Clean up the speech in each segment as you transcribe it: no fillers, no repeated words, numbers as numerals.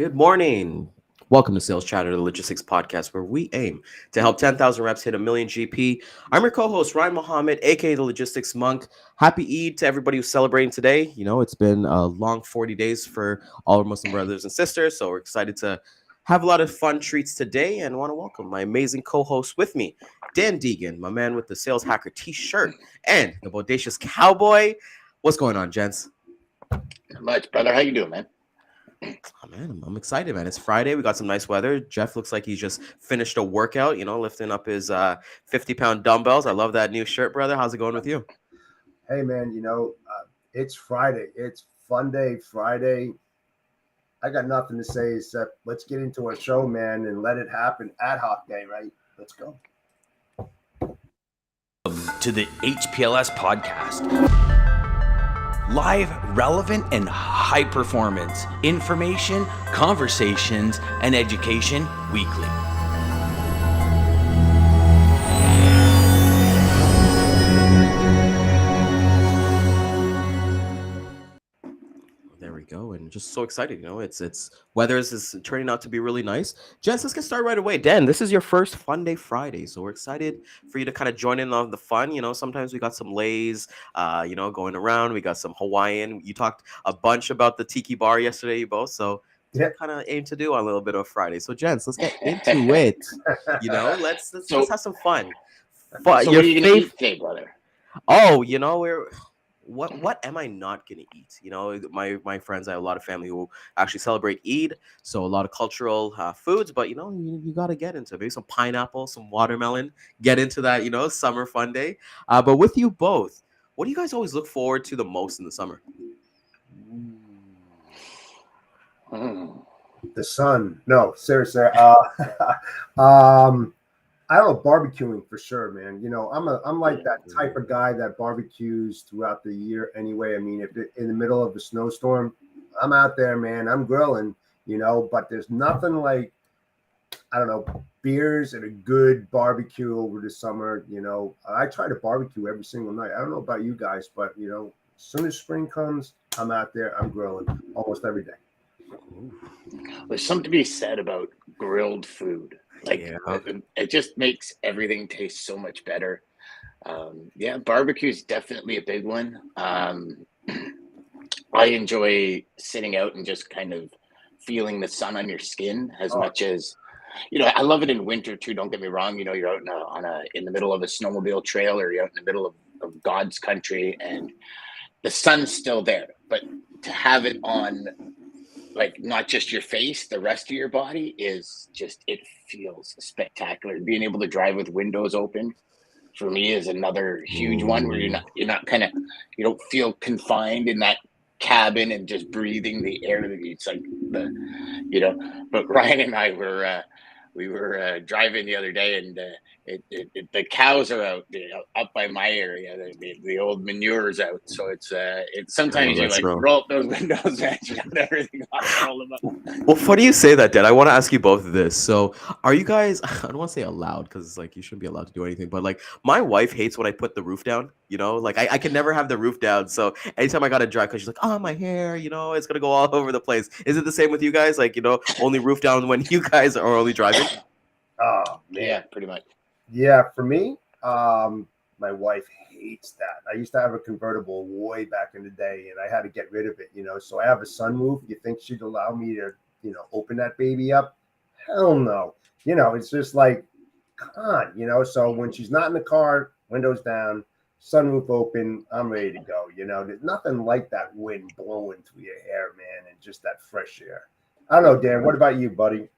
Good morning. Welcome to Sales Chatter, the logistics podcast, where we aim to help 10,000 reps hit a million GP. I'm your co-host, Ryan Mohammed, aka the Logistics Monk. Happy Eid to everybody who's celebrating today. You know, it's been a long 40 days for all our Muslim brothers and sisters, so we're excited to have a lot of fun treats today and want to welcome my amazing co-host with me, Dan Deigan, my man with the Sales Hacker t-shirt and the Bodacious Cowboy. What's going on, gents? Not much, brother. How you doing, man? Oh, man, I'm excited, man. It's Friday. We got some nice weather. Jeff looks like he's just finished a workout, lifting up his 50-pound dumbbells. I love that new shirt, brother. How's it going with you? Hey, man, it's Friday. It's Funday Friday. I got nothing to say except let's get into our show, man, and let it happen. Ad hoc day, right? Let's go. To the HPLS podcast. Live, relevant, and high performance information, conversations, and education weekly. There we go, and just so excited. It's weather is turning out to be really nice. Jess, let's get started right away. Dan, this is your first Fun Day Friday, so we're excited for you to kind of join in on the fun. Sometimes we got some lays, going around. We got some Hawaiian. You talked a bunch about the tiki bar yesterday, you both. So kind of aim to do on a little bit of Friday. So, gents, let's get into it. Let's have some fun. So what are you gonna eat today, brother? Oh, we're. What am I not gonna eat? My friends, I have a lot of family who actually celebrate Eid, so a lot of cultural foods. But you got to get into maybe some pineapple, some watermelon. Get into that, summer fun day. But with you both, what do you guys always look forward to the most in the summer? The sun. No, seriously. I don't know, barbecuing for sure, man. I'm like that type of guy that barbecues throughout the year anyway. I mean, if in the middle of a snowstorm, I'm out there, man. I'm grilling, but there's nothing like, I don't know, beers and a good barbecue over the summer. I try to barbecue every single night. I don't know about you guys, but, as soon as spring comes, I'm out there, I'm grilling almost every day. There's something to be said about grilled food. It just makes everything taste so much better. Barbecue is definitely a big one. I enjoy sitting out and just kind of feeling the sun on your skin as much as, I love it in winter too. Don't get me wrong. You're out in the middle of a snowmobile trail, or you're out in the middle of God's country and the sun's still there, but to have it on, like, not just your face, the rest of your body is just, it feels spectacular. Being able to drive with windows open for me is another huge one, where you don't feel confined in that cabin and just breathing the air. It's like but Ryan and I were driving the other day, and the cows are out, up by my area. The old manure's out, so it's sometimes you roll up those windows and you got everything off, roll them up. Well, funny you say that, Dad. I want to ask you both this. So, are you guys? I don't want to say allowed, because it's like you shouldn't be allowed to do anything. But like, my wife hates when I put the roof down. I can never have the roof down. So anytime I got to dry, because she's like, "Oh, my hair, it's gonna go all over the place." Is it the same with you guys? Like, only roof down when you guys are only driving? Oh, man. Yeah, pretty much. Yeah, for me, my wife hates that. I used to have a convertible way back in the day, and I had to get rid of it, So I have a sunroof. You think she'd allow me to, open that baby up? Hell no. It's just like, come on, So when she's not in the car, windows down, sunroof open, I'm ready to go. There's nothing like that wind blowing through your hair, man, and just that fresh air. I don't know, Dan. What about you, buddy?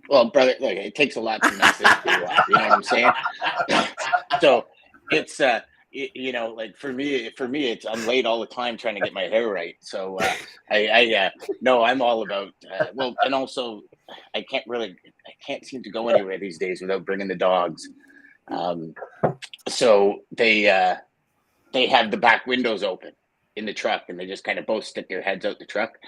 Well, brother, look, it takes a lot to mess it up. You know what I'm saying? So it's like for me, it's, I'm late all the time trying to get my hair right. So I'm all about and also I can't seem to go anywhere these days without bringing the dogs. So they have the back windows open in the truck, and they just kind of both stick their heads out the truck.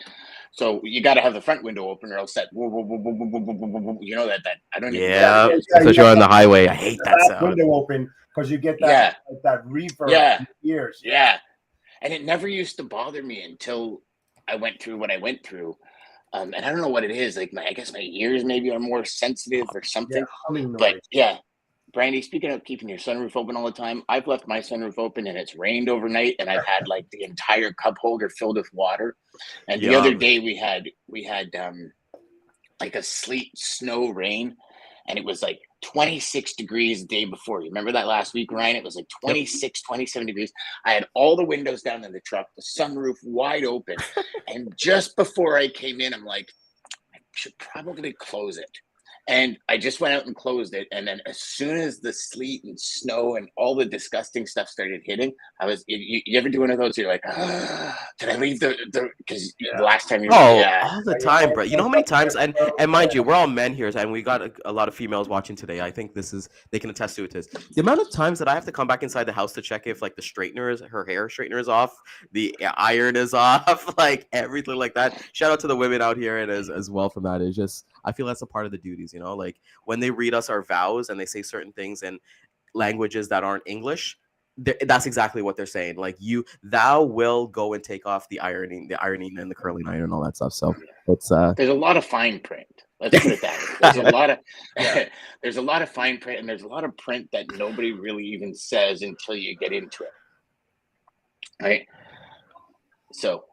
So you got to have the front window open, or else that that I don't even know. Especially on the highway, I hate that sound. Window open, because you get that reverb in your ears. Yeah, and it never used to bother me until I went through what I went through. And I don't know what it is. Like I guess my ears maybe are more sensitive or something. humming But noise. yeah, Brandy, speaking of keeping your sunroof open all the time, I've left my sunroof open and it's rained overnight, and I've had like the entire cup holder filled with water. And the other Yeah. day we had like a sleet, snow, rain, and it was like 26 degrees the day before. You remember that last week, Ryan? It was like 26, 27 degrees. I had all the windows down in the truck, the sunroof wide open. And just before I came in, I'm like, I should probably close it. And I just went out and closed it. And then as soon as the sleet and snow and all the disgusting stuff started hitting, I was, you ever do one of those? You're like, did I leave because the last time you were, Oh, yeah. all the time, bro. You know how many times, and mind you, we're all men here, and we got a lot of females watching today. I think they can attest to it. Is the amount of times that I have to come back inside the house to check if like the her hair straightener is off, the iron is off, like everything like that. Shout out to the women out here and as well from that. It's just I feel that's a part of the duties, like when they read us our vows and they say certain things in languages that aren't English. That's exactly what they're saying. Like thou will go and take off the ironing and the curling iron and all that stuff. So it's there's a lot of fine print. Let's put it that way. There's a lot of there's a lot of fine print, and there's a lot of print that nobody really even says until you get into it. Right. So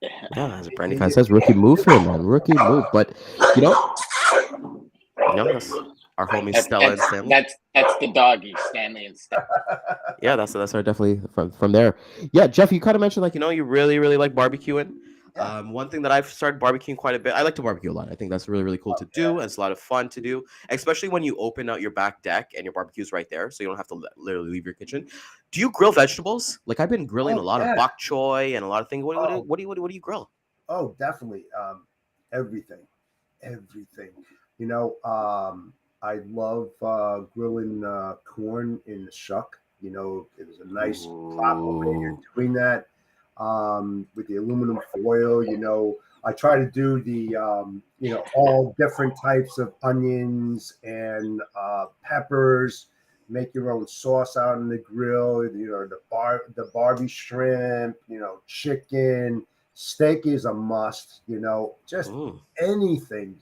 yeah, as Brandy fan says, rookie move here, man. Rookie move. But that's our homies Stella and Stanley. That's the doggy, Stanley and Stella. Yeah, that's our definitely from there. Yeah, Jeff, you kind of mentioned like you really really like barbecuing. One thing that I've started barbecuing quite a bit. I like to barbecue a lot. I think that's really really cool to do. It's a lot of fun to do, especially when you open out your back deck and your barbecue's right there, so you don't have to literally leave your kitchen. Do you grill vegetables? Like I've been grilling a lot of bok choy and a lot of things. What do you grill? Oh, definitely. Everything. I love grilling corn in the shuck. It was a nice prop over here doing that with the aluminum foil. I try to do the all different types of onions and peppers. Make your own sauce out on the grill. The Barbie shrimp. Chicken. Steak is a must. Just anything.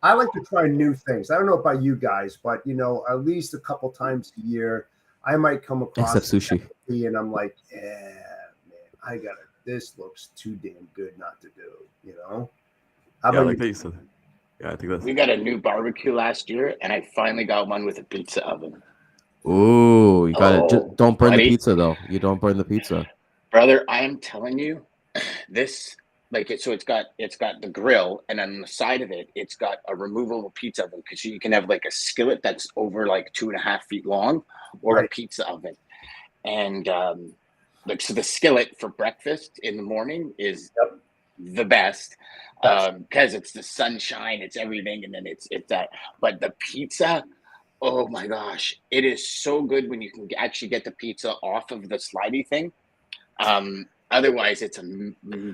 I like to try new things. I don't know about you guys, but at least a couple times a year, I might come across sushi, and I'm like, yeah, man, this looks too damn good not to do. How about you? Yeah, I think that's. We got a new barbecue last year, and I finally got one with a pizza oven. Ooh, you got it. Just don't burn the pizza though. You don't burn the pizza, brother. I am telling you, this. So it's got the grill, and on the side of it, it's got a removable pizza oven because you can have like a skillet that's over like 2.5 feet long, or a pizza oven. And so the skillet for breakfast in the morning is the best because it's the sunshine, it's everything, and then it's that. But the pizza, oh my gosh, it is so good when you can actually get the pizza off of the slidey thing. Otherwise, it's a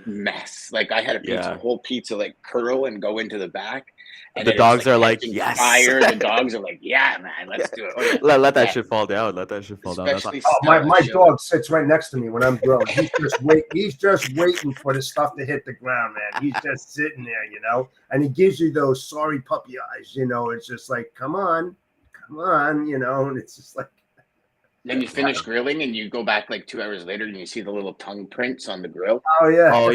mess. Like I had a whole pizza like curl and go into the back. And the dogs are like, yes. Fire. The dogs are like, yeah, man, let's do it. Oh, yeah. Let that shit fall down. Let that shit fall down. My dog sits right next to me when I'm grilling. He's just waiting for the stuff to hit the ground, man. He's just sitting there, and he gives you those sorry puppy eyes. It's just like, come on, and it's just like. Then you finish grilling and you go back like 2 hours later and you see the little tongue prints on the grill. Oh yeah. I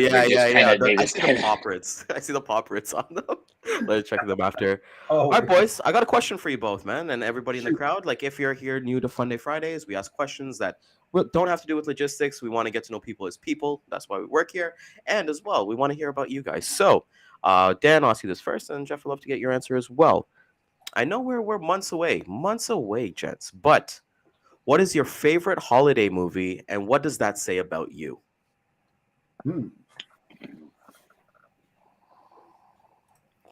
see the paw prints. I see the paw prints on them. Let's check them after. All right, boys. I got a question for you both, man, and everybody in the crowd. Like, if you're here new to Funday Fridays, we ask questions that don't have to do with logistics. We want to get to know people as people. That's why we work here. And as well, we want to hear about you guys. So, Dan, I'll ask you this first, and Jeff would love to get your answer as well. I know we're months away, gents, but what is your favorite holiday movie, and what does that say about you?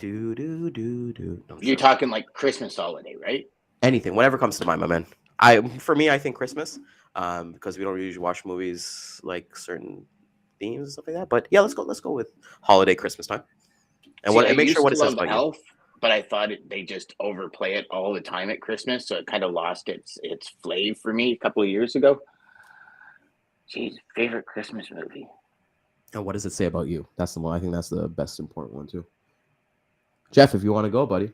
You're talking like Christmas holiday, right? Anything, whatever comes to mind, my man. For me, I think Christmas, because we don't usually watch movies like certain themes and stuff like that. But yeah, let's go with holiday Christmas time. And make sure what it says about Elf, but I thought they just overplay it all the time at Christmas, so it kind of lost its flavor for me a couple of years ago. Jeez, favorite Christmas movie. And what does it say about you? That's the one. I think that's the best important one too. Jeff, if you want to go, buddy.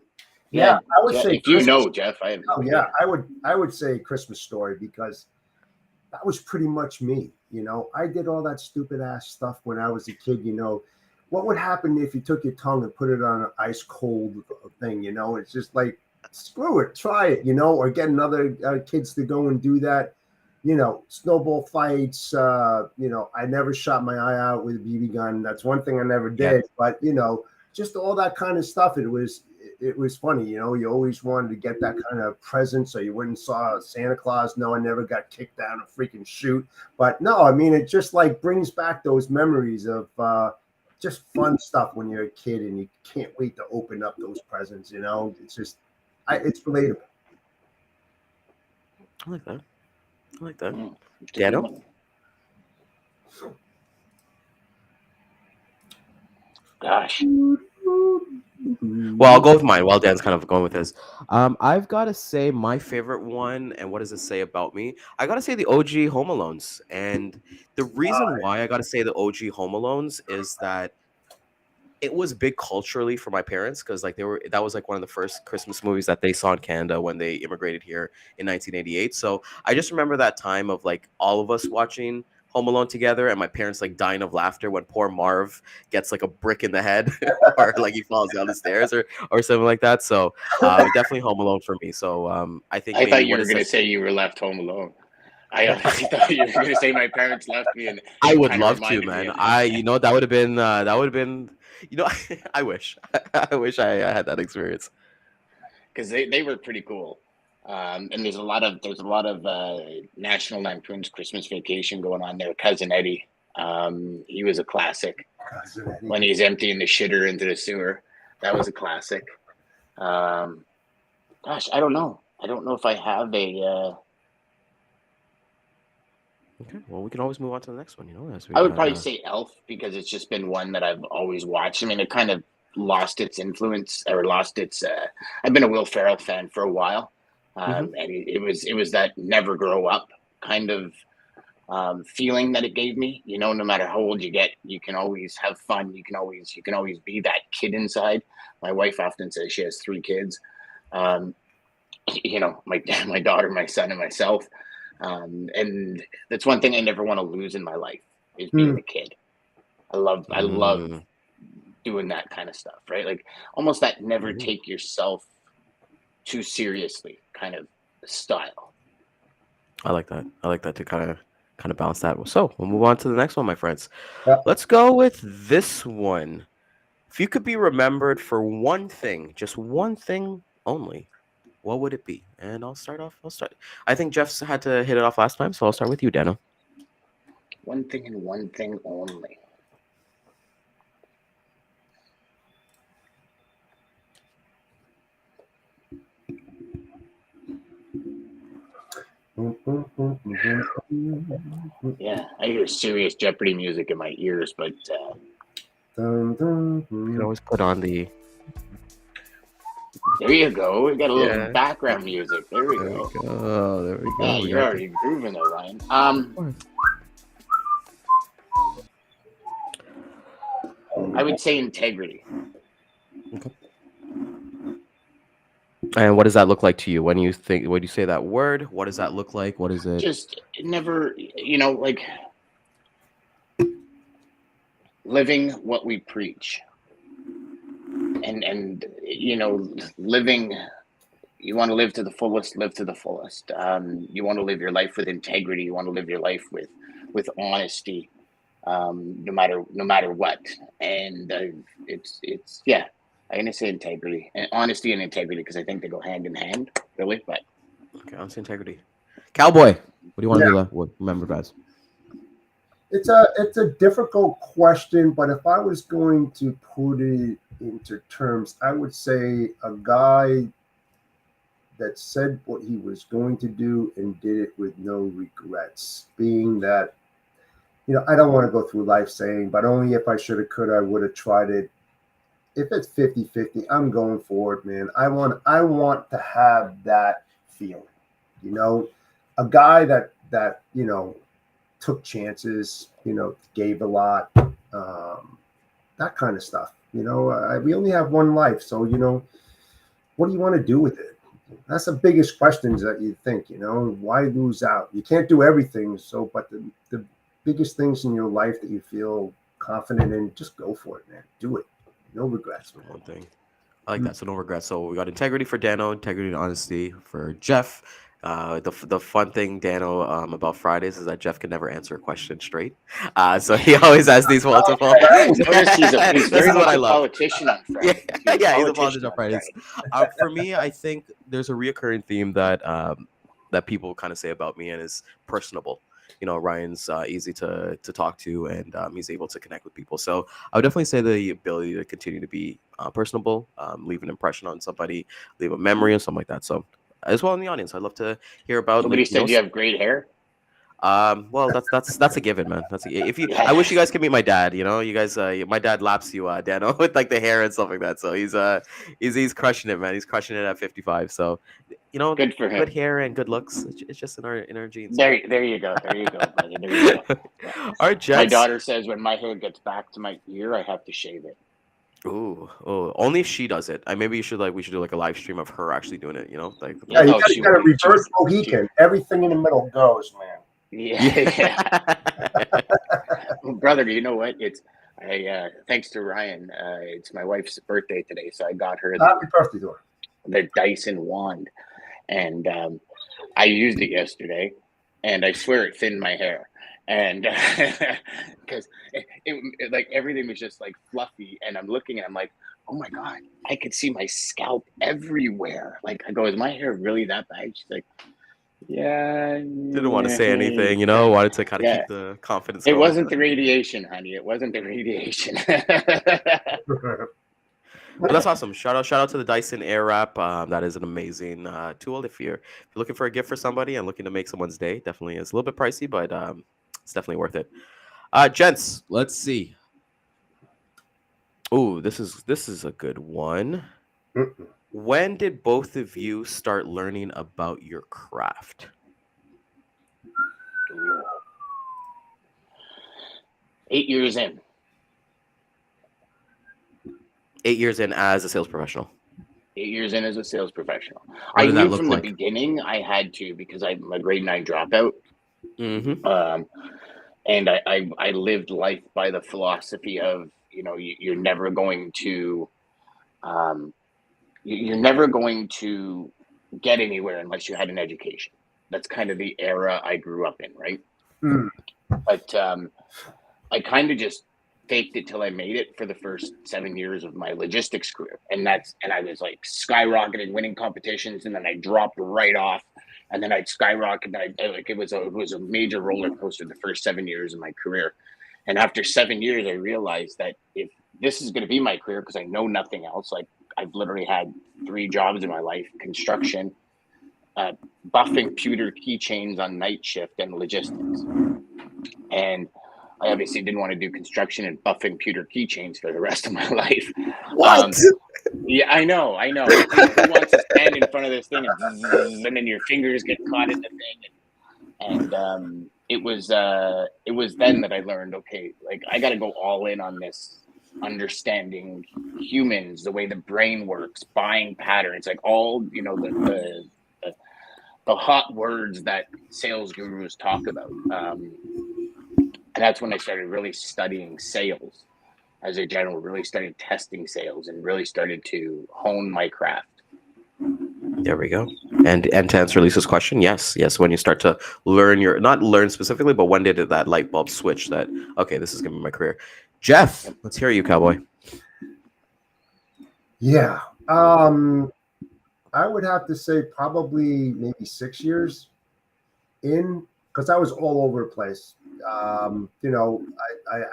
Yeah, I would Jeff, say if you Christmas. know, Jeff, I have no Oh idea. yeah, I would say Christmas Story because that was pretty much me. You know, I did all that stupid ass stuff when I was a kid. You know, what would happen if you took your tongue and put it on an ice cold thing? You know, it's just like screw it, try it. You know, or get another kids to go and do that. You know, snowball fights. You know, I never shot my eye out with a BB gun. That's one thing I never did. But you know, just all that kind of stuff. It was funny, you know. You always wanted to get that kind of present, so you went and saw Santa Claus. No, I never got kicked down a freaking chute, but no, I mean, it just like brings back those memories of just fun stuff when you're a kid and you can't wait to open up those presents. You know, it's just, it's relatable. I like that. I like that. It's a good Dano? one. Gosh. Well, I'll go with mine while Dan's kind of going with his. I've got to say my favorite one, and what does it say about me? I got to say the OG Home Alones. And the reason why I got to say the OG Home Alones is that it was big culturally for my parents because like that was like one of the first Christmas movies that they saw in Canada when they immigrated here in 1988. So I just remember that time of like all of us watching Home Alone together and my parents like dying of laughter when poor Marv gets like a brick in the head or like he falls down the stairs or something like that. So definitely Home Alone for me. So I think I maybe thought you what were is going to this? say you were left home alone. I honestly thought you were going to say my parents left me, and I it would kind of love to, reminded me man. of That would have been, you know, I wish, I wish I had that experience. because they were pretty cool. And there's a lot of National Lampoon's Christmas Vacation going on there. Cousin Eddie, he was a classic. When he's emptying the shitter into the sewer, that was a classic. Gosh, I don't know. I don't know if I have a. Okay, well, we can always move on to the next one. You know, as we I would got, probably say Elf because it's just been one that I've always watched. I mean, it kind of lost its influence or lost its. I've been a Will Ferrell fan for a while, and it was that never grow up kind of feeling that it gave me. You know, no matter how old you get, you can always have fun. You can always be that kid inside. My wife often says she has 3 kids. You know, my daughter, my son, and myself. And that's one thing I never want to lose in my life is being a kid. I love doing that kind of stuff, right? Like almost that never take yourself too seriously kind of style. I like that. I like that to kind of balance that. So we'll move on to the next one, my friends. Yeah. Let's go with this one. If you could be remembered for one thing, just one thing only, what would it be? And I'll start. I think Jeff's had to hit it off last time, so I'll start with you, Dano. One thing and one thing only. Yeah, I hear serious Jeopardy music in my ears, but You can always put on the. there you go. We got a little background music. There we go. There we go. Yeah, you're already grooving there, Ryan. I would say integrity. Okay. And what does that look like to you when you say that word? What does that look like? What is it? Just never, you know, like living what we preach, and you know, living. You want to live to the fullest. Live to the fullest. You want to live your life with integrity. You want to live your life with honesty, no matter what. And it's yeah. I'm gonna say integrity and honesty and integrity because I think they go hand in hand, really. But okay, honesty, integrity. Cowboy, what do you want to be remembered as? It's a difficult question, but if I was going to put it into terms, I would say a guy that said what he was going to do and did it with no regrets. Being that, you know, I don't want to go through life saying, but only if I should have, could, I would have tried it. If it's 50-50, I'm going for it, man. I want to have that feeling, you know, a guy that, you know, took chances, you know, gave a lot, that kind of stuff. We only have one life, so what do you want to do with it? That's the biggest questions that you think. Why lose out? You can't do everything. So, but the biggest things in your life that you feel confident in, just go for it, man. Do it. No regrets. That's one thing. I like that. So no regrets. So we got integrity for Dano, integrity and honesty for Jeff. The fun thing, Dano, about Fridays is that Jeff can never answer a question straight. So he always has these multiple. Notice he's This very is what much I a love. politician on Yeah, Friday. yeah, he's a politician on Fridays. For me, I think there's a reoccurring theme that that people kind of say about me, and is personable. Ryan's easy to talk to, and he's able to connect with people. So I would definitely say the ability to continue to be personable, leave an impression on somebody, leave a memory or something like that. So as well in the audience, I'd love to hear about. Somebody said you have great hair. Well, that's a given, man. If you, I wish you guys could meet my dad. You guys, my dad laps you, Dano, with like the hair and stuff like that. So he's crushing it, man. He's crushing it at 55. So, Good for him. Good hair and good looks. It's just in our genes. There you go, brother. There you go. Yeah. All right, Jets. My daughter says when my hair gets back to my ear, I have to shave it. Ooh, only if she does it. Maybe we should do like a live stream of her actually doing it. Like yeah, you got a reverse Mohican. Everything in the middle goes, man. Yeah. Brother, you know what? Thanks to Ryan. It's my wife's birthday today, so I got her Happy birthday to her. The Dyson wand, and I used it yesterday, and I swear it thinned my hair, and because it like everything was just like fluffy, and I'm looking and I'm like, oh my god, I could see my scalp everywhere. Like I go, is my hair really that bad? She's like, yeah. Didn't want to say anything, wanted to kind of keep the confidence going. It wasn't the radiation, honey. It wasn't the radiation. But that's awesome. Shout out to the Dyson Airwrap. That is an amazing tool. If you're looking for a gift for somebody and looking to make someone's day, definitely is a little bit pricey, but it's definitely worth it. Gents, let's see. Oh, this is a good one. When did both of you start learning about your craft? 8 years in. 8 years in as a sales professional. 8 years in as a sales professional. I knew from the beginning I had to, because I'm a grade 9 dropout. Mm-hmm. And I lived life by the philosophy of, you're never going to get anywhere unless you had an education. That's kind of the era I grew up in, right? Mm. But I kind of just faked it till I made it for the first 7 years of my logistics career. And I was like skyrocketing, winning competitions, and then I dropped right off. And then I'd skyrocket. It was a major roller coaster the first 7 years of my career. And after 7 years, I realized that if this is going to be my career, because I know nothing else, like I've literally had 3 jobs in my life: construction, buffing pewter keychains on night shift, and logistics. And I obviously didn't want to do construction and buffing pewter keychains for the rest of my life. What? Yeah, I know. Who wants to stand in front of this thing and then your fingers get caught in the thing? And it was then that I learned, okay, like I got to go all in on this, understanding humans, the way the brain works, buying patterns, like all the hot words that sales gurus talk about. And that's when I started really studying sales as a general, really started testing sales, and really started to hone my craft. There we go. And to answer Lisa's question, yes. When you start to learn not learn specifically, but when did that light bulb switch that, okay, this is going to be my career? Jeff, let's hear you, cowboy. Yeah. I would have to say probably maybe 6 years in, because I was all over the place. I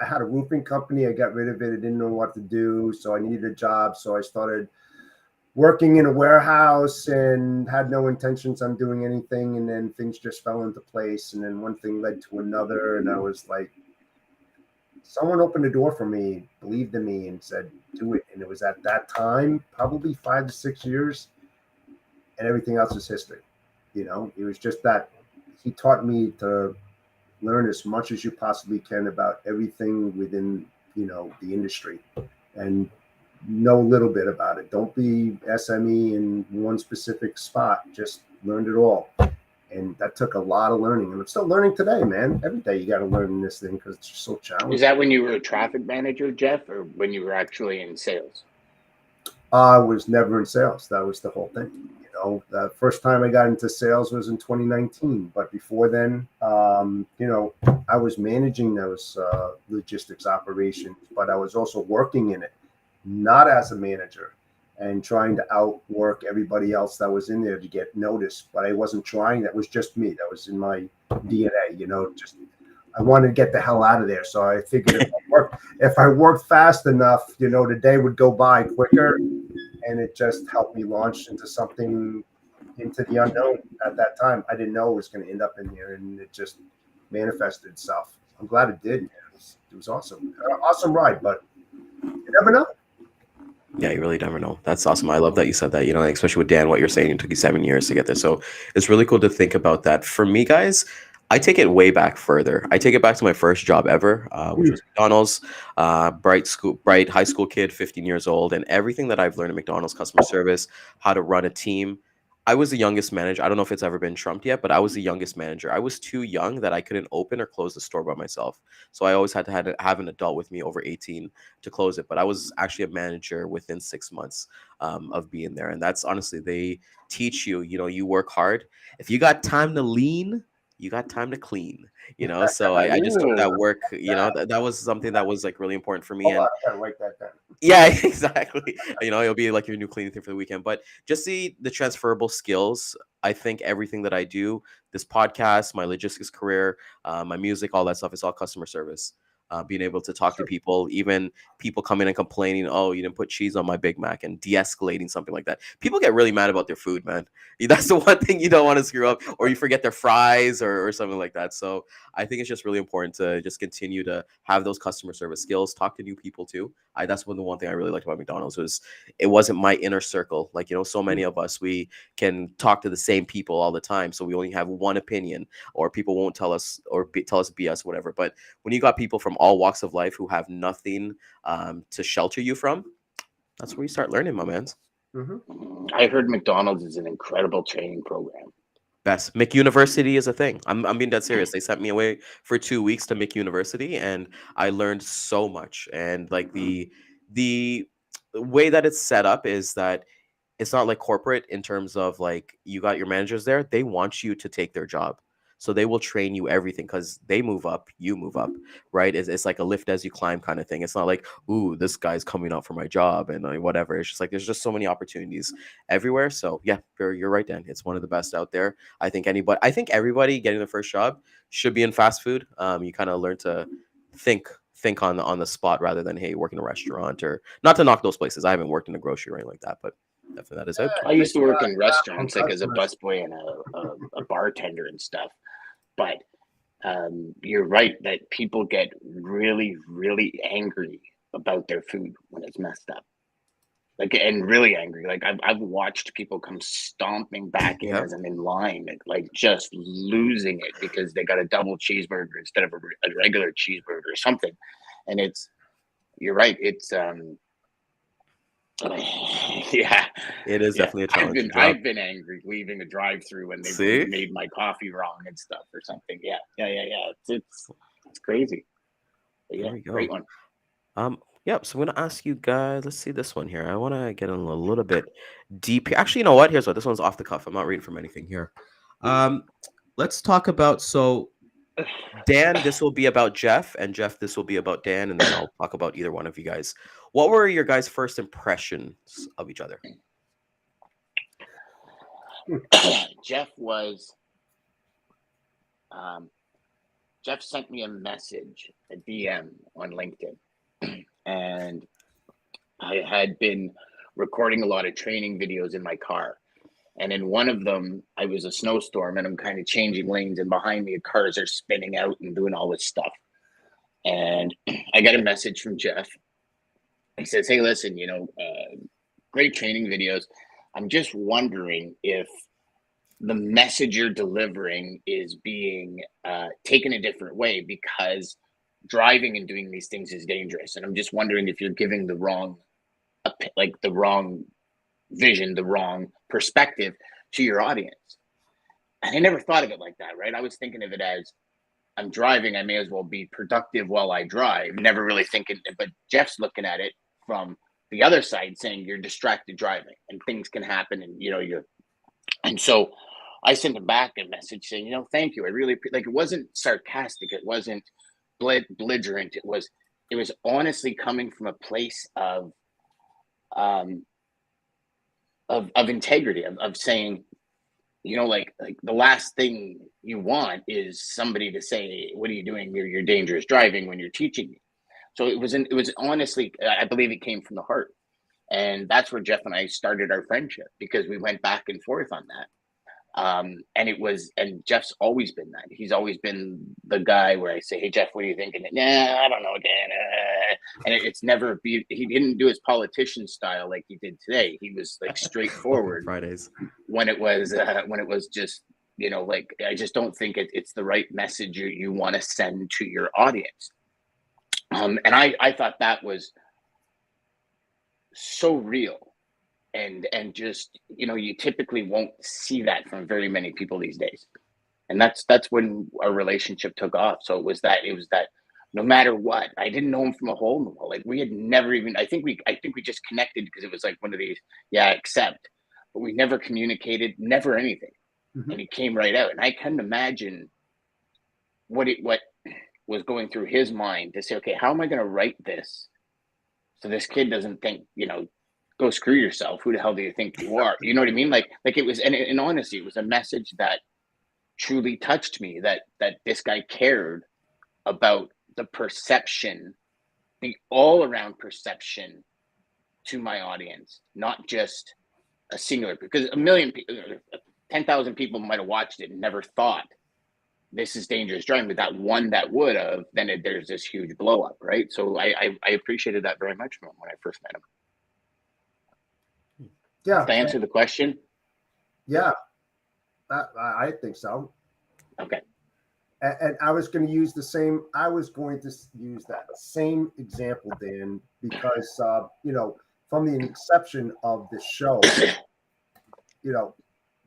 had a roofing company. I got rid of it. I didn't know what to do, so I needed a job. So I started working in a warehouse and had no intentions on doing anything. And then things just fell into place. And then one thing led to another. And I was like, someone opened the door for me, believed in me, and said, do it. And it was at that time, probably 5 to 6 years. And everything else is history. It was just that he taught me to learn as much as you possibly can about everything within the industry, and know a little bit about it. Don't be SME in one specific spot. Just learned it all. And that took a lot of learning. And I'm still learning today, man. Every day you got to learn this thing because it's just so challenging. Is that when you were a traffic manager, Jeff, or when you were actually in sales? I was never in sales. That was the whole thing. The first time I got into sales was in 2019. But before then, I was managing those logistics operations, but I was also working in it, not as a manager, and trying to outwork everybody else that was in there to get noticed. But I wasn't trying. That was just me. That was in my DNA, just I wanted to get the hell out of there. So I figured if I worked fast enough, the day would go by quicker. And it just helped me launch into something, into the unknown at that time. I didn't know it was going to end up in here, and it just manifested itself. I'm glad it did. It was awesome. Awesome ride, but you never know. Yeah, you really never know. That's awesome. I love that you said that, especially with Dan, what you're saying, it took you 7 years to get there. So it's really cool to think about that. For me, guys, I take it way back further. I take it back to my first job ever, which was McDonald's. Bright high school kid, 15 years old, and everything that I've learned at McDonald's, customer service, how to run a team. I was the youngest manager. I don't know if it's ever been trumped yet, but I was the youngest manager. I was too young that I couldn't open or close the store by myself. So I always had to have an adult with me over 18 to close it. But I was actually a manager within 6 months of being there. And that's honestly, they teach you, you work hard. If you got time to lean, you got time to clean, so I just took that work, that was something that was like really important for me. Hold on, I gotta write that down. Yeah, exactly. It'll be like your new cleaning thing for the weekend. But just the transferable skills. I think everything that I do, this podcast, my logistics career, my music, all that stuff, is all customer service. Being able to talk to people, even people coming and complaining, oh, you didn't put cheese on my Big Mac, and de-escalating something like that. People get really mad about their food, man. That's the one thing you don't want to screw up, or you forget their fries or something like that. So I think it's just really important to just continue to have those customer service skills, talk to new people too. That's the one thing I really liked about McDonald's was it wasn't my inner circle. Like, so many of us, we can talk to the same people all the time. So we only have one opinion, or people won't tell us or tell us BS, whatever. But when you got people from all walks of life who have nothing to shelter you from, that's where you start learning, my man. Mm-hmm. I heard McDonald's is an incredible training program. Best. McUniversity is a thing. I'm being dead serious. They sent me away for 2 weeks to McUniversity, and I learned so much. And like the way that it's set up is that it's not like corporate in terms of like you got your managers there. They want you to take their job. So they will train you everything because they move up, you move up, right? It's like a lift as you climb kind of thing. It's not like, ooh, this guy's coming out for my job and whatever. It's just like there's just so many opportunities everywhere. So yeah, you're right, Dan. It's one of the best out there. I think everybody getting the first job should be in fast food. You kind of learn to think on the spot rather than, hey, work in a restaurant, or not to knock those places. I haven't worked in a grocery or anything like that, but definitely that is it. I used to work in restaurants, like as a busboy and a bartender and stuff. But you're right that people get really, really angry about their food when it's messed up. Like, and really angry. Like I've watched people come stomping back in as I'm in line, like just losing it because they got a double cheeseburger instead of a regular cheeseburger or something. And you're right. It's yeah, it is definitely a challenge. I've been angry leaving a drive-through when they made my coffee wrong and stuff or something. Yeah. It's crazy. But yeah, great one. Yep. So I'm gonna ask you guys. Let's see this one here. I want to get in a little bit deep here. Actually, you know what? Here's what. This one's off the cuff. I'm not reading from anything here. Let's talk about. So, Dan, this will be about Jeff, and Jeff, this will be about Dan, and then I'll talk about either one of you guys. What were your guys' first impressions of each other? Jeff sent me a message, a DM on LinkedIn. And I had been recording a lot of training videos in my car. And in one of them, I was a snowstorm and I'm kind of changing lanes, and behind me, cars are spinning out and doing all this stuff. And I got a message from Jeff. He says, hey, listen, great training videos. I'm just wondering if the message you're delivering is being taken a different way, because driving and doing these things is dangerous. And I'm just wondering if you're giving the wrong vision, the wrong perspective to your audience. And I never thought of it like that, right? I was thinking of it as, I'm driving, I may as well be productive while I drive. Never really thinking, but Jeff's looking at it from the other side, saying you're distracted driving and things can happen, and and so I sent him back a message saying, thank you. I really like, it wasn't sarcastic, it wasn't belligerent. It was honestly coming from a place of integrity, of saying, like the last thing you want is somebody to say, what are you doing? You're dangerous driving when you're teaching me. So it was honestly, I believe it came from the heart. And that's where Jeff and I started our friendship, because we went back and forth on that. And Jeff's always been that. He's always been the guy where I say, hey, Jeff, what are you thinking? Nah, I don't know, Dan. And it's never, he didn't do his politician style like he did today. He was like straightforward Fridays when it was just, like, I just don't think it's the right message you want to send to your audience. And I thought that was so real. And just, you typically won't see that from very many people these days. And that's when our relationship took off. So it was that no matter what, I didn't know him from a hole in the wall. Like, we had never even, I think we just connected because it was like one of these, accept, but we never communicated, never anything. Mm-hmm. And he came right out. And I couldn't imagine what was going through his mind to say, okay, how am I going to write this so this kid doesn't think, go screw yourself. Who the hell do you think you are? You know what I mean? Like it was, and honestly, it was a message that truly touched me, that this guy cared about the perception, the all around perception to my audience, not just a singular, because 10,000 people might have watched it and never thought this is dangerous driving, but that one that would have, then there's this huge blow up, right? So I appreciated that very much from him when I first met him. Yeah. To answer the question? Yeah, I think so. Okay. And I was going to use that same example, Dan, because, from the inception of the show,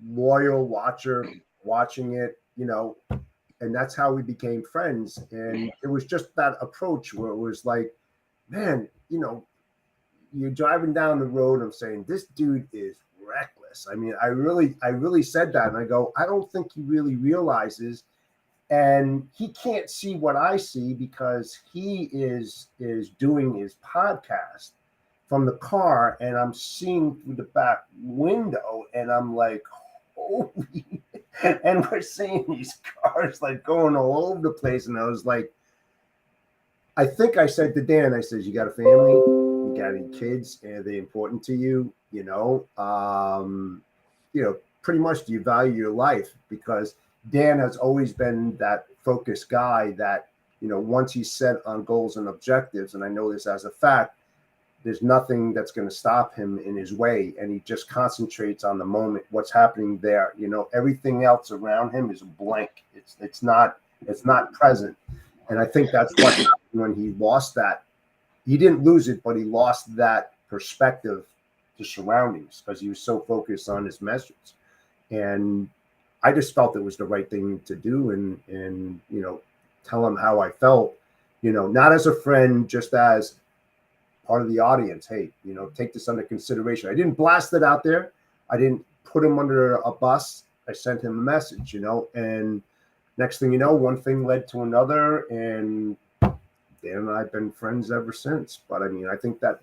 loyal watcher, watching it, and that's how we became friends. And it was just that approach where it was like, man, you're driving down the road. I'm saying, this dude is reckless. I mean, I really said that. And I go, I don't think he really realizes, and he can't see what I see because he is doing his podcast from the car, and I'm seeing through the back window, and I'm like, holy, and we're seeing these cars like going all over the place. And I was like, I think I said to Dan, I said, you got a family? You got any kids? Are they important to you? Pretty much, do you value your life? Because Dan has always been that focused guy that, once he's set on goals and objectives, and I know this as a fact, there's nothing that's going to stop him in his way. And he just concentrates on the moment, what's happening there. Everything else around him is blank. It's not present. And I think that's what happened when he lost that. He didn't lose it, but he lost that perspective to surroundings because he was so focused on his message. And I just felt it was the right thing to do, and tell him how I felt, not as a friend, just as part of the audience. Hey, take this under consideration. I didn't blast it out there. I didn't put him under a bus. I sent him a message, and next thing you know, one thing led to another, and Dan and I have been friends ever since. But I mean, I think that,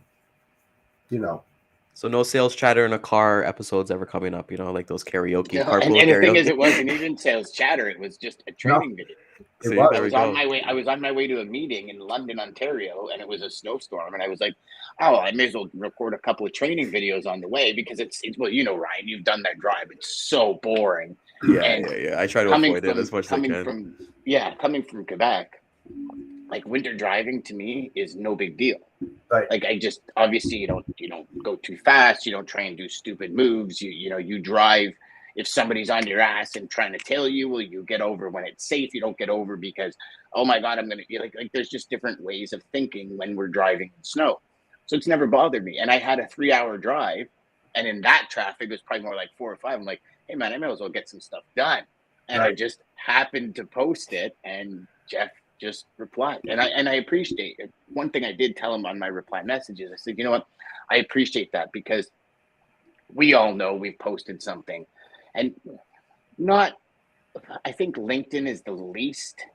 So no sales chatter in a car episodes ever coming up, like those karaoke. And the thing is, it wasn't even sales chatter. It was just a training video. See, I was on my way to a meeting in London, Ontario, and it was a snowstorm. And I was like, oh, I may as well record a couple of training videos on the way, because it's well, Ryan, you've done that drive. It's so boring. Yeah. I try to avoid it as much as I can. Coming from Quebec, like, winter driving to me is no big deal. Right. Like, I just, obviously you don't go too fast. You don't try and do stupid moves. You drive if somebody's on your ass and trying to tail you, will you get over when it's safe? You don't get over because, oh my God, I'm going to be like, there's just different ways of thinking when we're driving in snow. So it's never bothered me. And I had a 3-hour drive, and in that traffic, it was probably more like 4 or 5. I'm like, hey man, I might as well get some stuff done. And I just happened to post it, and Jeff just replied. And I appreciate it. One thing I did tell him on my reply messages, I said, you know what? I appreciate that, because we all know we've posted something, and not, I think LinkedIn is the least,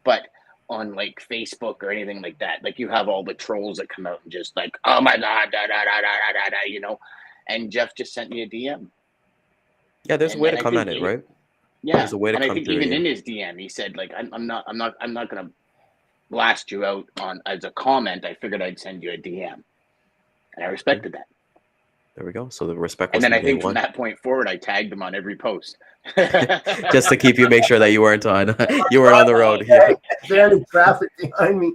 but on like Facebook or anything like that, like you have all the trolls that come out and just like, oh my God, da, da, da, da, da, da, you know, and Jeff just sent me a DM. Yeah, there's a way to come at it, right? Yeah, there's a way to and I come think through even you. in his DM, he said like, I'm not gonna blast you out on as a comment. I figured I'd send you a DM, and I respected that. There we go. So the respect And was then I from day think from one. that point forward, I tagged him on every post. Just to keep you, make sure that you weren't on the road. Yeah. Is there any traffic behind me?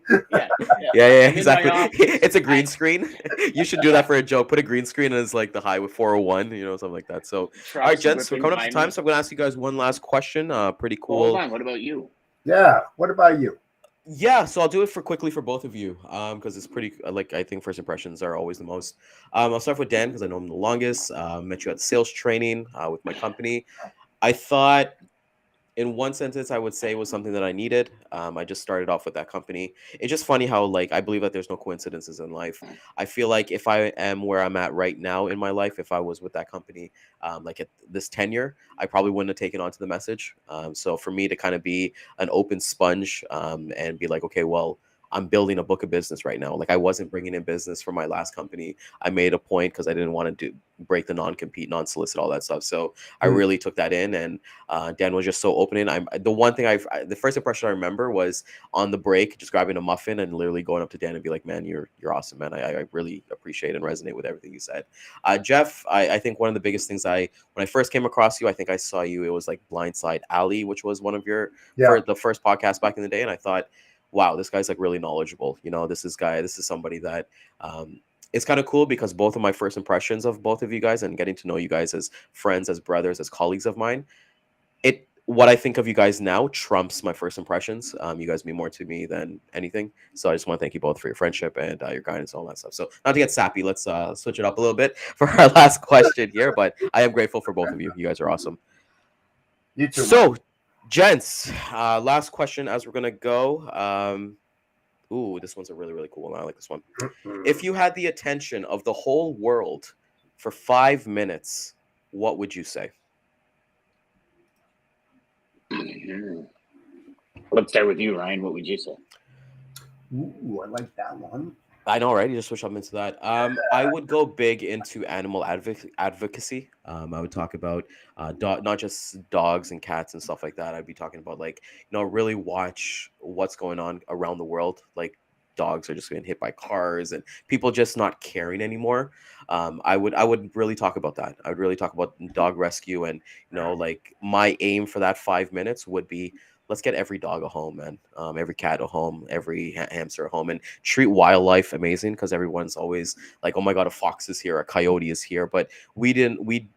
Yeah, exactly. It's a green screen. You should do that for a joke. Put a green screen as like the highway 401, something like that. So, all right, gents, we're coming up to time, so I'm gonna ask you guys one last question. Pretty cool. Hold on. What about you? Yeah. What about you? Yeah, so I'll do it quickly for both of you, because it's pretty, like, I think first impressions are always the most. I'll start with Dan because I know him the longest. Met you at sales training with my company. I thought, in one sentence, I would say it was something that I needed. I just started off with that company. It's just funny how, like, I believe that there's no coincidences in life. I feel like if I am where I'm at right now in my life, if I was with that company, like at this tenure, I probably wouldn't have taken on to the message. So for me to kind of be an open sponge, and be like, okay, well, I'm building a book of business right now. Like, I wasn't bringing in business from my last company. I made a point because I didn't want to break the non-compete, non-solicit, all that stuff. So I really took that in, and Dan was just so open. And the one thing the first impression I remember was on the break, just grabbing a muffin and literally going up to Dan and be like, "Man, you're awesome, man. I really appreciate and resonate with everything you said." Jeff, I think one of the biggest things when I first came across you, I think I saw you. It was like Blindside Alley, which was one of your the first podcast back in the day, and I thought, wow, this guy's like really knowledgeable. This is somebody that it's kind of cool, because both of my first impressions of both of you guys and getting to know you guys as friends, as brothers, as colleagues of mine, what I think of you guys now trumps my first impressions. You guys mean more to me than anything. So I just want to thank you both for your friendship and your guidance and all that stuff. So not to get sappy, let's switch it up a little bit for our last question here, but I am grateful for both of you. You guys are awesome. You too. So, gents, last question as we're going to go. Ooh, this one's a really, really cool one. I like this one. If you had the attention of the whole world for 5 minutes, what would you say? Let's start with you, Ryan. What would you say? Ooh, I like that one. I know, right? You just switch up into that. I would go big into animal advocacy. I would talk about not just dogs and cats and stuff like that. I'd be talking about, like, really watch what's going on around the world. Like, dogs are just getting hit by cars and people just not caring anymore. I would really talk about that. I would really talk about dog rescue, and like, my aim for that 5 minutes would be, let's get every dog a home, man. Every cat a home, every hamster a home, and treat wildlife amazing, because everyone's always like, oh my God, a fox is here, a coyote is here. But we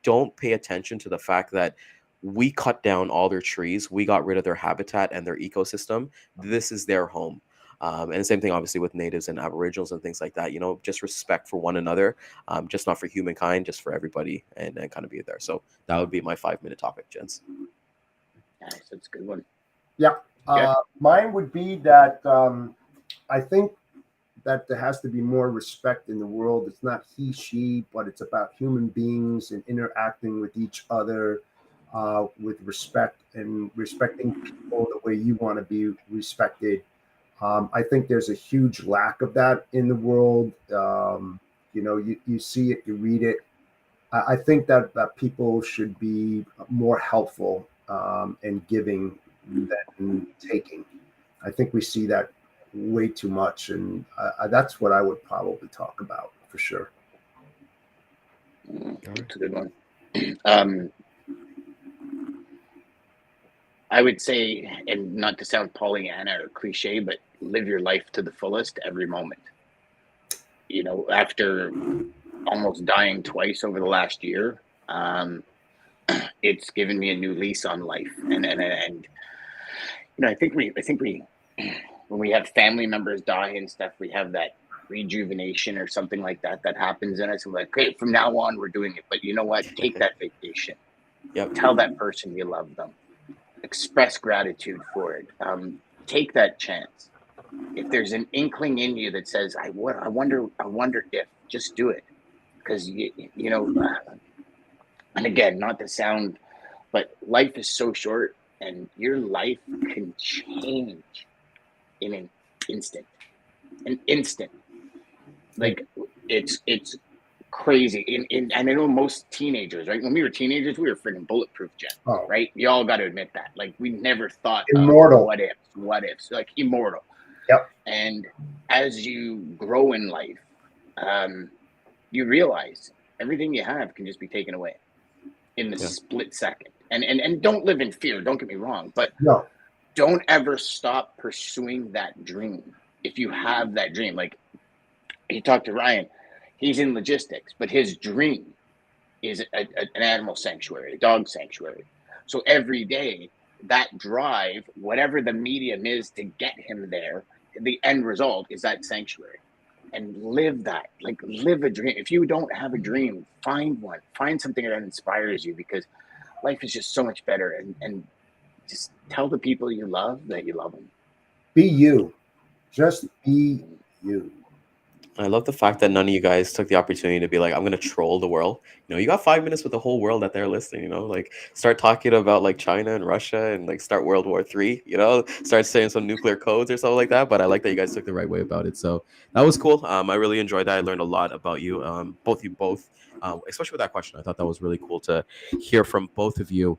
don't pay attention to the fact that we cut down all their trees. We got rid of their habitat and their ecosystem. This is their home. And the same thing, obviously, with natives and aboriginals and things like that. Just respect for one another, just not for humankind, just for everybody, and kind of be there. So that would be my 5-minute topic, gents. Nice, that's a good one. Yeah. Mine would be that I think that there has to be more respect in the world. It's not he, she, but it's about human beings and interacting with each other with respect, and respecting people the way you want to be respected. I think there's a huge lack of that in the world. You see it, you read it. I think that people should be more helpful and giving than taking. I think we see that way too much, and that's what I would probably talk about for sure. That's a good one. I would say, and not to sound Pollyanna or cliche, but live your life to the fullest every moment. After almost dying twice over the last year, it's given me a new lease on life. And I think we when we have family members die and stuff, we have that rejuvenation or something like that happens in us. I'm like, great, from now on we're doing it. But you know what? Take that vacation. Yep. Tell that person you love them. Express gratitude for it. Take that chance. If there's an inkling in you that says, I wonder if, just do it. Because you know, and again, not to sound, but life is so short, and your life can change in an instant. Like it's crazy. And I know most teenagers, right? When we were teenagers, we were freaking bulletproof, Jen. Oh. Right? You all got to admit that. Like, we never thought Immortal. Of what ifs, like immortal. Yep. And as you grow in life, you realize everything you have can just be taken away in the split second. And don't live in fear. Don't get me wrong, but No. Don't ever stop pursuing that dream. If you have that dream, like you talked to Ryan, he's in logistics, but his dream is an animal sanctuary, a dog sanctuary. So every day, that drive, whatever the medium is to get him there, the end result is that sanctuary. And live that, like, live a dream. If you don't have a dream, find one. Find something that inspires you, because life is just so much better. And just tell the people you love that you love them. Be you. Just be you. I love the fact that none of you guys took the opportunity to be like, I'm going to troll the world. You know, you got 5 minutes with the whole world that they're listening, you know, like start talking about like China and Russia and like start World War III, you know, start saying some nuclear codes or something like that. But I like that you guys took the right way about it. So that was cool. I really enjoyed that. I learned a lot about you, both, especially with that question. I thought that was really cool to hear from both of you.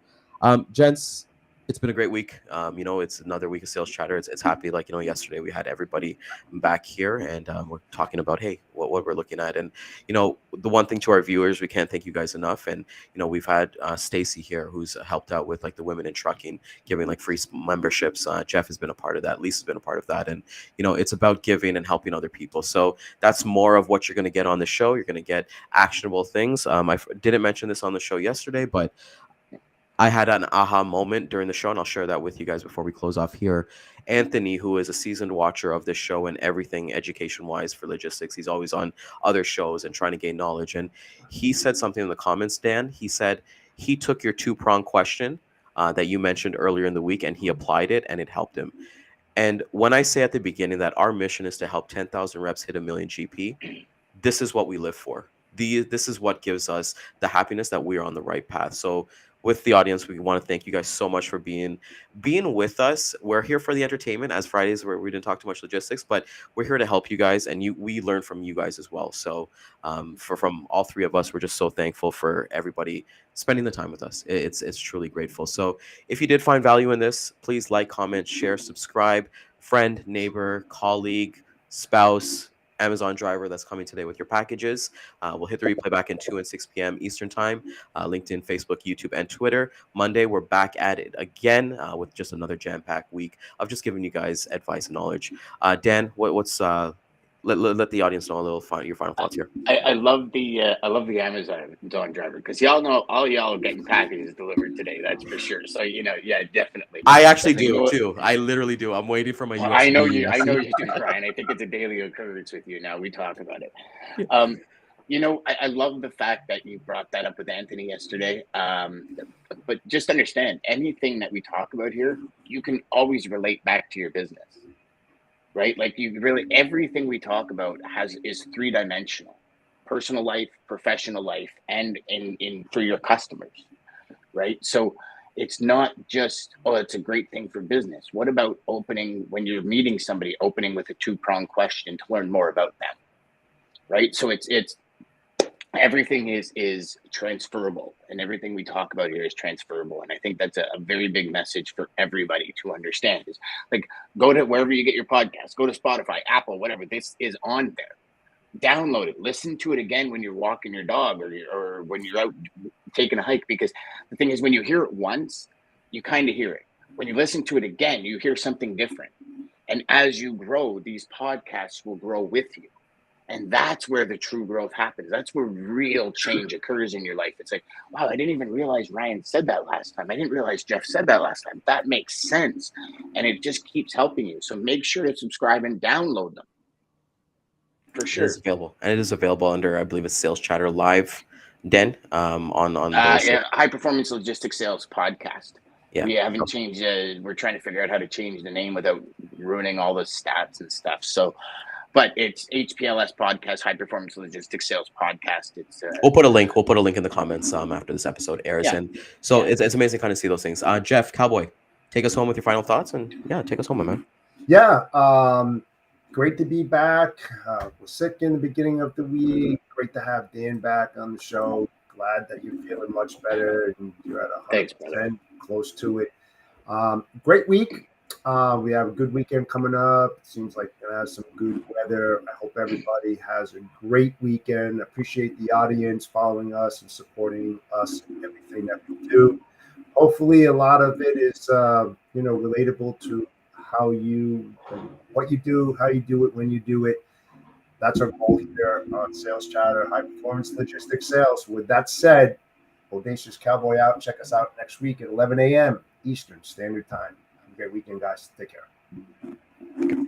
Gents, it's been a great week. You know, it's another week of Sales Chatter. It's happy. Like, you know, yesterday we had everybody back here, and we're talking about, hey, what we're looking at. And, you know, the one thing to our viewers, we can't thank you guys enough. And, you know, we've had Stacy here, who's helped out with like the women in trucking, giving like free memberships. Jeff has been a part of that. Lisa's been a part of that. And, you know, it's about giving and helping other people. So that's more of what you're going to get on the show. You're going to get actionable things. I didn't mention this on the show yesterday, but I had an aha moment during the show, and I'll share that with you guys before we close off here. Anthony, who is a seasoned watcher of this show and everything education-wise for logistics, he's always on other shows and trying to gain knowledge. And he said something in the comments, Dan. He said he took your two-prong question that you mentioned earlier in the week, and he applied it, and it helped him. And when I say at the beginning that our mission is to help 10,000 reps hit 1 million GP, this is what we live for. This is what gives us the happiness that we are on the right path. So with the audience, we want to thank you guys so much for being with us. We're here for the entertainment, as Fridays where we didn't talk too much logistics, but we're here to help you guys, and we learn from you guys as well. So from all three of us, we're just so thankful for everybody spending the time with us. It's truly grateful. So if you did find value in this, please like, comment, share, subscribe, friend, neighbor, colleague, spouse, Amazon driver that's coming today with your packages. We'll hit the replay back in 2 and 6 p.m. Eastern time, LinkedIn, Facebook, YouTube, and Twitter. Monday, we're back at it again with just another jam-packed week of just giving you guys advice and knowledge. Dan, what's let the audience know a little your final thoughts here. I love the Amazon driver, because y'all know all y'all are getting packages delivered today. That's for sure. So, you know, yeah, definitely. I actually do too. I literally do. I'm waiting for my USB. I know you do, Brian. I think it's a daily occurrence with you now. We talk about it. You know, I love the fact that you brought that up with Anthony yesterday. But just understand, anything that we talk about here, you can always relate back to your business. Right? Like, you really, everything we talk about is 3-dimensional: personal life, professional life, and in for your customers. Right? So it's not just, oh, it's a great thing for business. What about opening, when you're meeting somebody, opening with a 2-pronged question to learn more about them? Right? So it's everything is transferable, and everything we talk about here is transferable. And I think that's a very big message for everybody to understand. Is like, go to wherever you get your podcast, go to Spotify, Apple, whatever. This is on there. Download it. Listen to it again when you're walking your dog, or when you're out taking a hike. Because the thing is, when you hear it once, you kind of hear it. When you listen to it again, you hear something different. And as you grow, these podcasts will grow with you. And that's where the true growth happens. That's where real change occurs in your life. It's like, wow, I didn't even realize Ryan said that last time. I didn't realize Jeff said that last time. That makes sense. And it just keeps helping you. So make sure to subscribe and download them. For It sure. is available, and it is available under, I believe, it's Sales Chatter Live, Den, on those. Yeah, High Performance Logistics Sales Podcast. Yeah. We haven't changed. We're trying to figure out how to change the name without ruining all the stats and stuff. So, but it's HPLS Podcast, High Performance Logistics Sales Podcast. It's We'll put a link. We'll put a link in the comments after this episode airs, Yeah. and so Yeah. it's amazing kind of see those things. Jeff, Cowboy, take us home with your final thoughts, and take us home, my man. Yeah, great to be back. Was sick in the beginning of the week. Great to have Dan back on the show. Glad that you're feeling much better and you're at 100%, close to it. Great week. We have a good weekend coming up. It seems like we're gonna have some good weather. I hope everybody has a great weekend. Appreciate the audience following us and supporting us in everything that we do. Hopefully, a lot of it is relatable to what you do, how you do it, when you do it. That's our goal here on Sales Chatter, High Performance Logistics Sales. With that said, Audacious Cowboy out. Check us out next week at 11 a.m. Eastern Standard Time. Have a great weekend, guys. Take care.